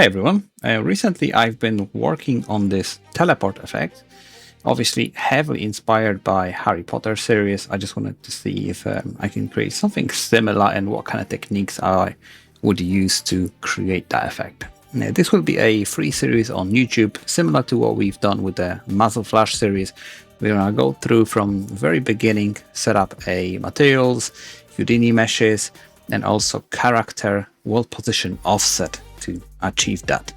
Hey everyone, recently I've been working on this teleport effect, obviously heavily inspired by Harry Potter series. I just wanted to see if I can create something similar and what kind of techniques I would use to create that effect. Now, this will be a free series on YouTube, similar to what we've done with the Muzzle Flash series. We're going to go through from the very beginning, set up a materials, Houdini meshes, and also character world position offset to achieve that.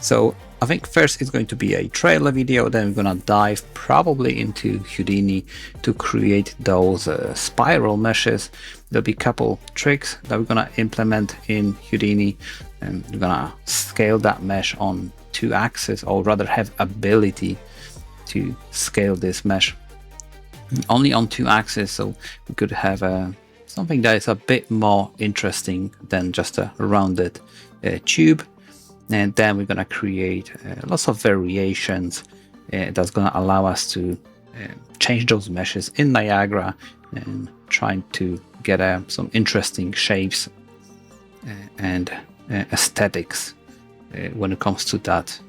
So I think first it's going to be a trailer video, then we're going to dive probably into Houdini to create those spiral meshes. There'll be a couple tricks that we're going to implement in Houdini, and we're going to scale that mesh on 2 axes, or rather have ability to scale this mesh only on 2 axes, so we could have something that is a bit more interesting than just a rounded tube. And then we're going to create lots of variations that's going to allow us to change those meshes in Niagara and trying to get some interesting shapes and aesthetics when it comes to that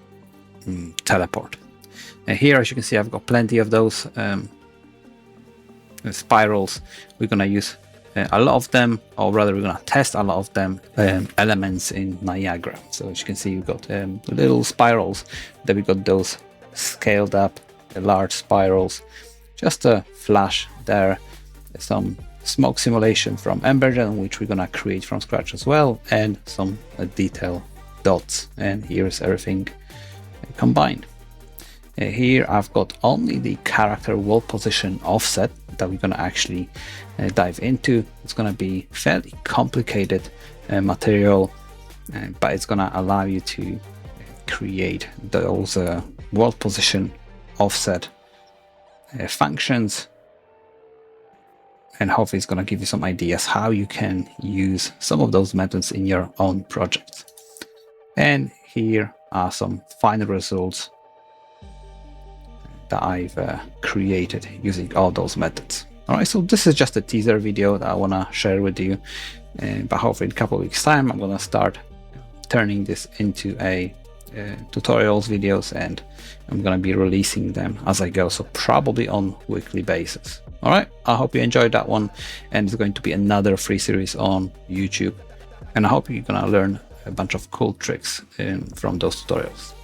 teleport. Here, as you can see, I've got plenty of those spirals. We're going to use a lot of them, or rather we're going to test a lot of them elements in Niagara. So as you can see, we've got little spirals, then we've got those scaled up large spirals, just a flash there, some smoke simulation from Embergen, which we're going to create from scratch as well, and some detail dots, and here's everything combined. Here I've got only the character world position offset that we're going to actually dive into. It's going to be fairly complicated material, but it's going to allow you to create those world position offset functions, and hopefully it's going to give you some ideas how you can use some of those methods in your own projects. And here are some final results that I've created using all those methods. All right, so this is just a teaser video that I want to share with you, but hopefully in a couple of weeks time I'm going to start turning this into a tutorials videos, and I'm going to be releasing them as I go, so probably on weekly basis. All right, I hope you enjoyed that one, and it's going to be another free series on YouTube, and I hope you're going to learn a bunch of cool tricks from those tutorials.